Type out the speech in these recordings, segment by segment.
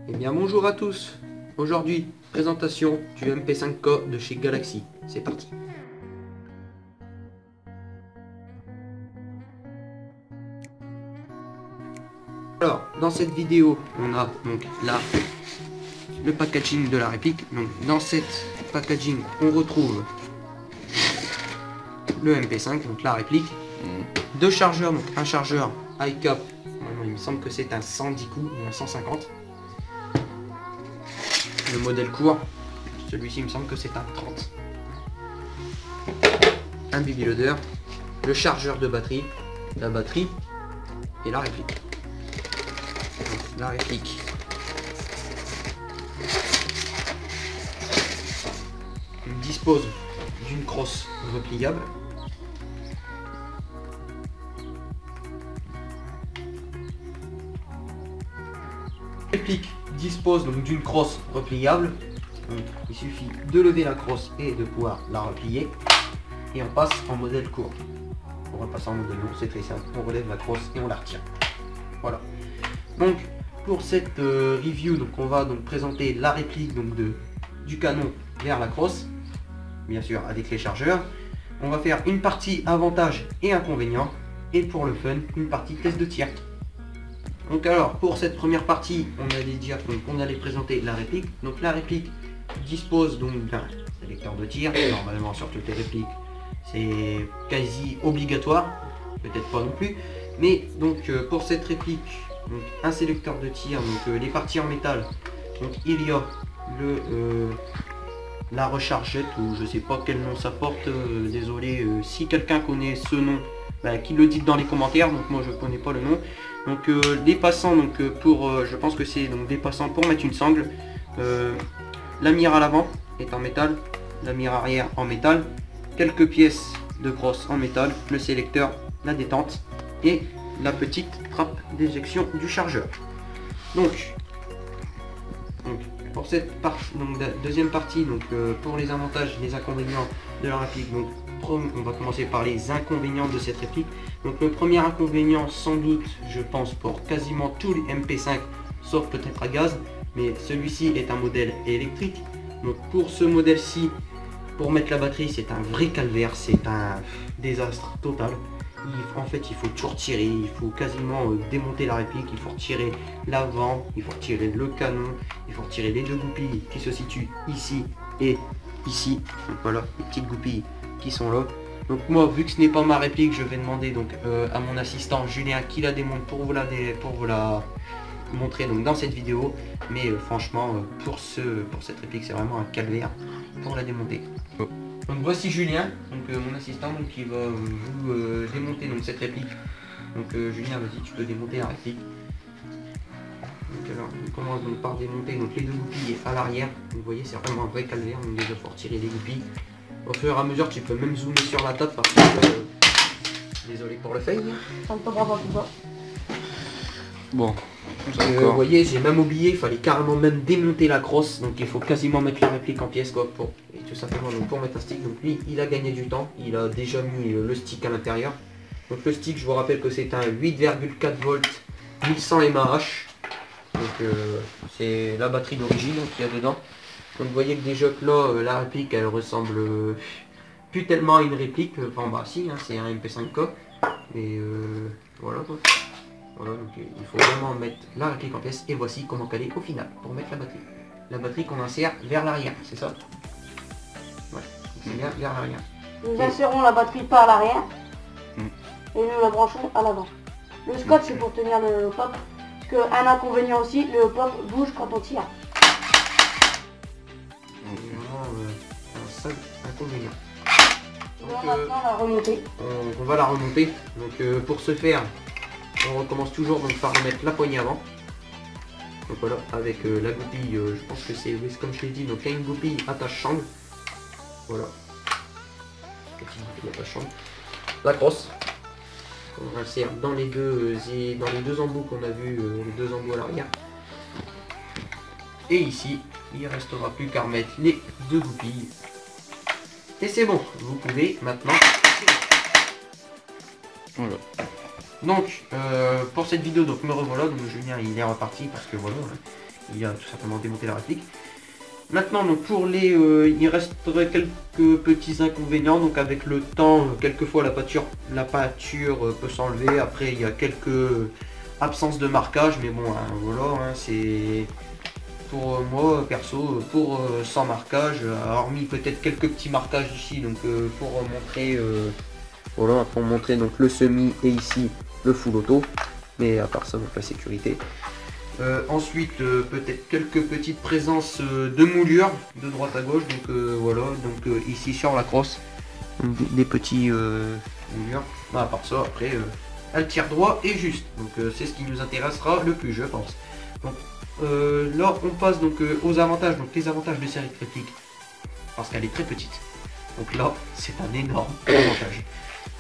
Eh bien bonjour à tous. Aujourd'hui, présentation du MP5K de chez Galaxy. C'est parti. Alors, dans cette vidéo, on a donc là le packaging de la réplique. Donc dans cette packaging, on retrouve le MP5, donc la réplique. Deux chargeurs, donc un chargeur iCap, il me semble que c'est un 110 coups ou un 150. Le modèle court, celui-ci il me semble que c'est un 30. Un baby loader, le chargeur de batterie, la batterie et la réplique. Donc, la réplique. On dispose d'une crosse repliable. La réplique dispose donc d'une crosse repliable. Donc, il suffit de lever la crosse et de pouvoir la replier. Et on passe en modèle court. On va passer en modèle long, c'est très simple. On relève la crosse et on la retire. Voilà. Donc pour cette review, donc on va donc présenter la réplique donc du canon vers la crosse, bien sûr avec les chargeurs. On va faire une partie avantages et inconvénients, et pour le fun, une partie test de tir. Donc alors pour cette première partie, on allait dire qu'on allait présenter la réplique. Donc la réplique dispose donc d'un sélecteur de tir. Normalement sur toutes les répliques, c'est quasi obligatoire, peut-être pas non plus. Mais donc pour cette réplique, donc, un sélecteur de tir, donc les parties en métal. Donc il y a la rechargette, ou je sais pas quel nom ça porte, désolé si quelqu'un connaît ce nom, bah, qu'il le dit dans les commentaires. Donc moi je connais pas le nom. Donc les passants, donc pour je pense que c'est donc des passants pour mettre une sangle. La mire à l'avant est en métal, la mire arrière en métal, quelques pièces de crosse en métal, le sélecteur, la détente et la petite trappe d'éjection du chargeur. Donc pour cette partie, donc deuxième partie, donc pour les avantages, les inconvénients de la réplique. Donc on va commencer par les inconvénients de cette réplique. Donc le premier inconvénient, sans doute, je pense pour quasiment tous les MP5, sauf peut-être à gaz, mais celui-ci est un modèle électrique. Donc pour ce modèle-ci, pour mettre la batterie, c'est un vrai calvaire, c'est un désastre total. En fait, il faut toujours tirer, il faut quasiment démonter la réplique, il faut retirer l'avant, il faut retirer le canon, il faut retirer les deux goupilles qui se situent ici et ici. Donc voilà, les petites goupilles qui sont là. Donc moi, vu que ce n'est pas ma réplique, je vais demander donc à mon assistant Julien qui la démonte pour vous la montrer donc dans cette vidéo. Mais franchement, pour cette réplique, c'est vraiment un calvaire pour la démonter. Donc voici Julien, donc mon assistant, donc qui va vous démonter donc cette réplique. Donc Julien, vas-y, tu peux démonter la réplique. Donc alors on commence donc par démonter donc les deux goupilles à l'arrière. Vous voyez, c'est vraiment un vrai calvaire, donc déjà faut retirer les goupilles. Au fur et à mesure, tu peux même zoomer sur la table parce que désolé pour le fail. Bon. Vous voyez, j'ai même oublié, il fallait carrément même démonter la crosse, donc il faut quasiment mettre la réplique en pièces quoi, et tout simplement donc, pour mettre un stick. Donc lui, il a gagné du temps, il a déjà mis le stick à l'intérieur. Donc le stick, je vous rappelle que c'est un 8,4 volts 1100 mAh. Donc c'est la batterie d'origine qu'il y a dedans. Donc vous voyez que déjà que là, la réplique, elle ressemble plus tellement à une réplique. Enfin bah si, hein, c'est un MP5K, mais voilà quoi. Voilà, donc il faut vraiment mettre la réplique en pièces, et voici comment caler au final pour mettre la batterie. La batterie qu'on insère vers l'arrière, c'est ça? Ouais, c'est bien vers l'arrière. Nous insérons la batterie par l'arrière et nous la branchons à l'avant. Le scotch c'est pour tenir le pop, parce qu'un inconvénient aussi, le pop bouge quand on tire. C'est vraiment un seul inconvénient. Donc, maintenant la remonter. On va la remonter. Donc pour ce faire, on recommence toujours donc par remettre la poignée avant. Donc voilà, avec la goupille, je pense que c'est comme je l'ai dit, donc il y a une goupille attache-sangle. Voilà. Petite goupille attache-sangle. La crosse. On insère dans les deux embouts qu'on a vu, les deux embouts à l'arrière. Et ici, il ne restera plus qu'à remettre les deux goupilles. Et c'est bon, vous pouvez maintenant. Voilà. Donc pour cette vidéo, donc me revoilà, donc Julien il est reparti parce que voilà, il y a tout simplement démonté la réplique. Maintenant, donc pour les, il resterait quelques petits inconvénients. Donc avec le temps, quelquefois la peinture peut s'enlever. Après, il y a quelques absences de marquage, mais bon, hein, voilà, hein, c'est pour moi perso, pour sans marquage, hormis peut-être quelques petits marquages ici, donc pour montrer, voilà, pour montrer donc le semi et ici le full auto, mais à part ça, donc la sécurité. Ensuite, peut-être quelques petites présences de moulures de droite à gauche, donc voilà, donc ici sur la crosse, des petits moulures. À part ça, après, elle tire droit et juste, donc c'est ce qui nous intéressera le plus, je pense. Donc là, on passe donc aux avantages, donc les avantages de série réplique, parce qu'elle est très petite. Donc là, c'est un énorme avantage.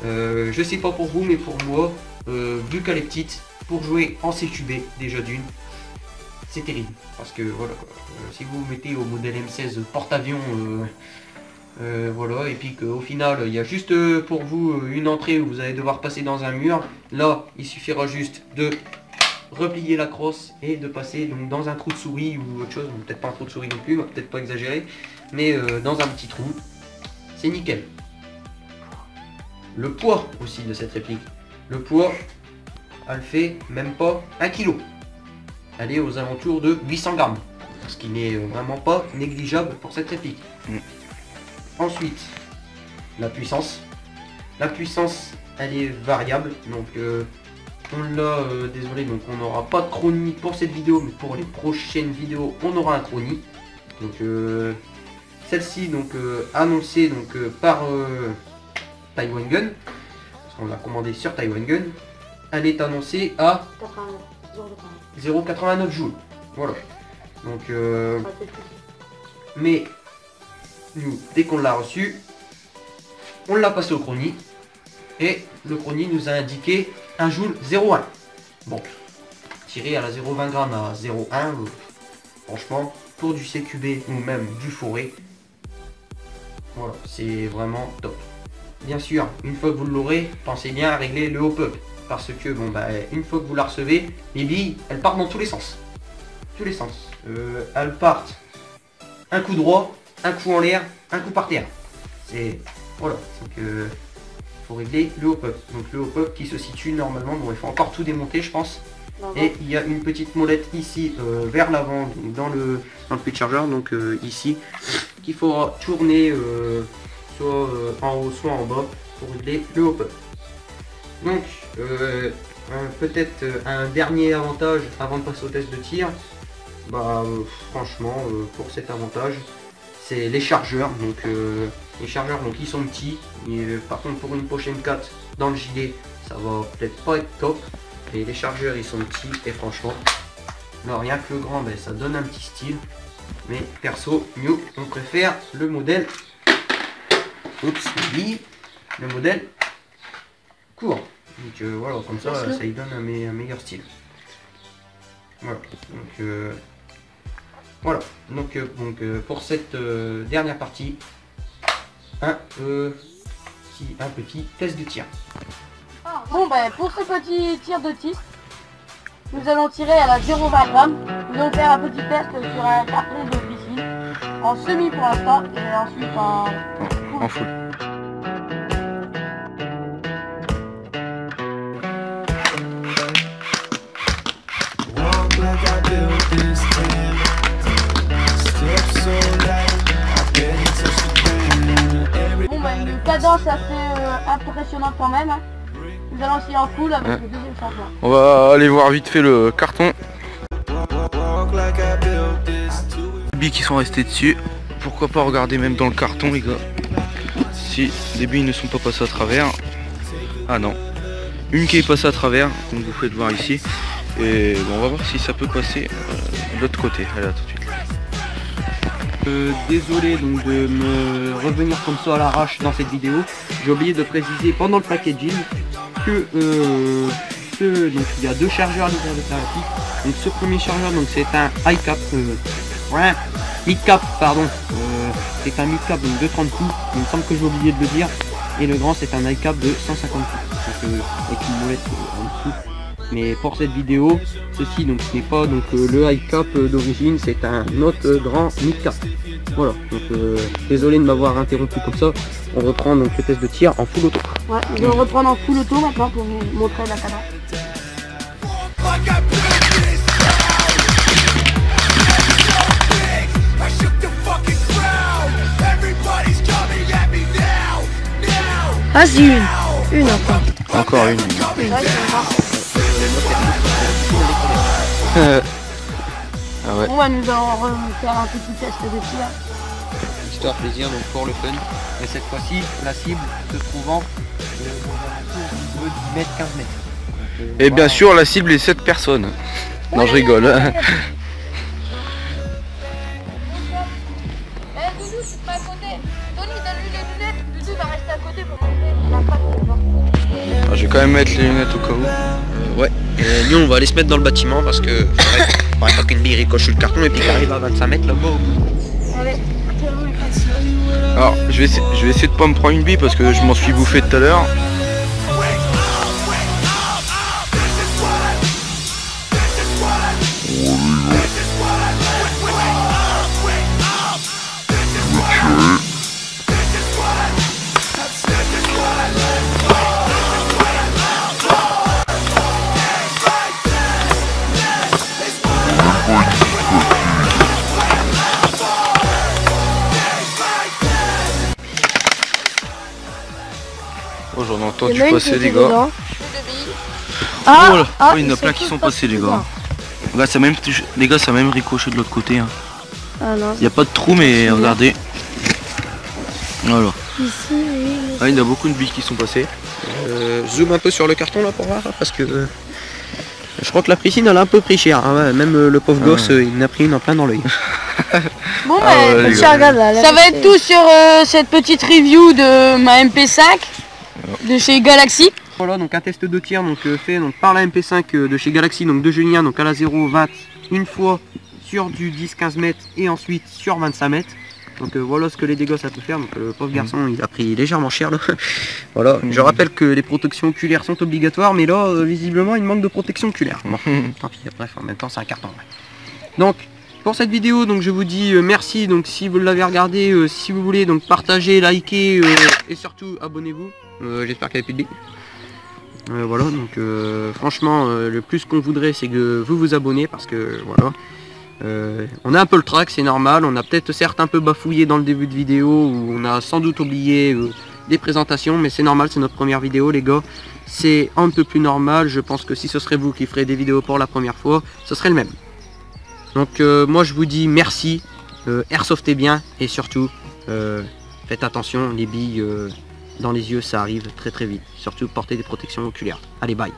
Je sais pas pour vous, mais pour moi, vu qu'elle est petite, pour jouer en CQB déjà d'une, c'est terrible, parce que voilà, si vous vous mettez au modèle M16 porte-avions, voilà, et puis qu'au final il y a juste pour vous une entrée où vous allez devoir passer dans un mur, là il suffira juste de replier la crosse et de passer donc dans un trou de souris ou autre chose, peut-être pas un trou de souris non plus, peut-être pas exagérer, mais dans un petit trou, c'est nickel. Le poids aussi de cette réplique, le poids, elle fait même pas 1 kg. Elle est aux alentours de 800 grammes, ce qui n'est vraiment pas négligeable pour cette réplique. Ensuite, la puissance. La puissance, elle est variable, donc on l'a, désolé, donc on n'aura pas de chronie pour cette vidéo, mais pour les prochaines vidéos, on aura un chronie. Donc celle-ci, donc annoncée donc par Taiwan Gun, parce qu'on l'a commandé sur Taiwan Gun. Elle est annoncée à 0,89 joules. Voilà. Donc, mais nous, dès qu'on l'a reçu, on l'a passé au chronie. Et le chronie nous a indiqué 1 joule 0,1. Bon, tiré à la 0,20 grammes à 0,1, franchement, pour du CQB ou même du forêt, voilà, c'est vraiment top. Bien sûr, une fois que vous l'aurez, pensez bien à régler le hop-up. Parce que bon bah une fois que vous la recevez, les billes elles partent dans tous les sens. Tous les sens. Elles partent un coup droit, un coup en l'air, un coup par terre. C'est voilà, donc faut régler le hop-up. Donc le hop-up qui se situe normalement, bon il faut encore tout démonter je pense. Et il y a une petite molette ici vers l'avant dans le puits de chargeur, donc ici, qu'il faudra tourner soit en haut soit en bas pour régler le hop-up. Donc peut-être un dernier avantage avant de passer au test de tir, bah franchement pour cet avantage c'est les chargeurs. Donc les chargeurs donc ils sont petits, et, par contre pour une prochaine 4 dans le gilet ça va peut-être pas être top, et les chargeurs ils sont petits et franchement là rien que le grand ben, ça donne un petit style, mais perso nous on préfère le modèle le modèle court. Donc voilà, comme ça, ça lui donne un meilleur style. Voilà, donc voilà, donc pour cette dernière partie, un petit test de tir. Bon ben pour ce petit tir de tir, nous allons tirer à la 0,20 grammes. Nous allons faire un petit test sur un carton de piscine, en semi pour l'instant, et ensuite en full. Bon bah une cadence assez impressionnante quand même. Nous allons aussi en full avec le deuxième changement. On va aller voir vite fait le carton. Les billes qui sont restées dessus. Pourquoi pas regarder même dans le carton les gars. Si les billes ne sont pas passées à travers. Ah non. Une qui est passée à travers, comme vous pouvez le voir ici. Et bon, on va voir si ça peut passer de l'autre côté. Allez, à tout de suite. Désolé donc de me revenir comme ça à l'arrache dans cette vidéo. J'ai oublié de préciser pendant le packaging que donc il y a 2 chargeurs à l'intérieur de la réplique. Donc ce premier chargeur donc c'est un high-cap, mid-cap pardon, c'est un mid-cap donc de 30 coups, il me semble que j'ai oublié de le dire, et le grand c'est un high-cap de 150 coups, donc, avec une molette en dessous. Mais pour cette vidéo, ceci donc n'est pas donc le high cap d'origine, c'est un autre grand mid cap. Voilà, donc désolé de m'avoir interrompu comme ça. On reprend donc le test de tir en full auto. Ouais, je vais reprendre en full auto maintenant pour vous montrer la cadence. Ah, c'est une encore. Encore une. Ah ouais. Bon bah nous allons faire un petit test de tir. Histoire plaisir donc pour le fun. Et cette fois-ci, la cible se trouvant de 10 mètres, 15 mètres. Donc, Et bien voilà. sûr, la cible est 7 personnes. Non, je rigole. Eh Doudou, je suis pas à côté. Tony, donne-lui les lunettes. Doudou va rester à côté pour montrer l'impact. Je vais quand même mettre les lunettes au cas où. Ouais. Et nous on va aller se mettre dans le bâtiment parce que faudrait pas qu'une bille ricoche sur le carton et puis qu'il arrive à 25 mètres là-bas. Allez. Alors, je vais essayer de pas me prendre une bille parce que je m'en suis bouffé tout à l'heure. Oh, j'en ai entendu passer les gars. Ah, Oh là, ah, oh, il y en a ils plein sont qui tous sont passés les dedans. gars. Regarde, ça a même, les gars, ça a même ricoché de l'autre côté. Hein. Ah non. Il n'y a pas de trou mais regardez. Voilà. Ici, oui. Ah, il y a beaucoup de billes qui sont passées. Zoom un peu sur le carton là pour voir parce que je crois que la piscine elle a un peu pris cher. Hein, ouais, même le pauvre gosse il en a pris une en plein dans l'œil. Bon Ah ouais, bah, les Tiens, regarde là. ça va être tout sur cette petite review de ma MP5 de chez Galaxy. Voilà donc un test de tir donc fait donc par la MP5 de chez Galaxy donc de Julien donc à la 0,20 une fois sur du 10-15 mètres et ensuite sur 25 mètres. Donc voilà ce que les dégâts ça peut faire. Donc le pauvre garçon il a pris légèrement cher là. Voilà, je rappelle que les protections oculaires sont obligatoires mais là visiblement il manque de protection oculaire. Bon, tant pis, bref en même temps c'est un carton. Ouais. Donc pour cette vidéo donc je vous dis merci donc si vous l'avez regardé, si vous voulez donc partagez, likez et surtout abonnez-vous. J'espère qu'il n'y a plus de billes. Voilà donc franchement le plus qu'on voudrait c'est que vous vous abonnez parce que voilà. On a un peu le trac, c'est normal, on a peut-être certes un peu bafouillé dans le début de vidéo où on a sans doute oublié des présentations mais c'est normal, c'est notre première vidéo les gars, c'est un peu plus normal, je pense que si ce serait vous qui ferez des vidéos pour la première fois, ce serait le même. Donc moi je vous dis merci, airsoftez bien et surtout faites attention, les billes dans les yeux ça arrive très très vite, surtout portez des protections oculaires. Allez bye.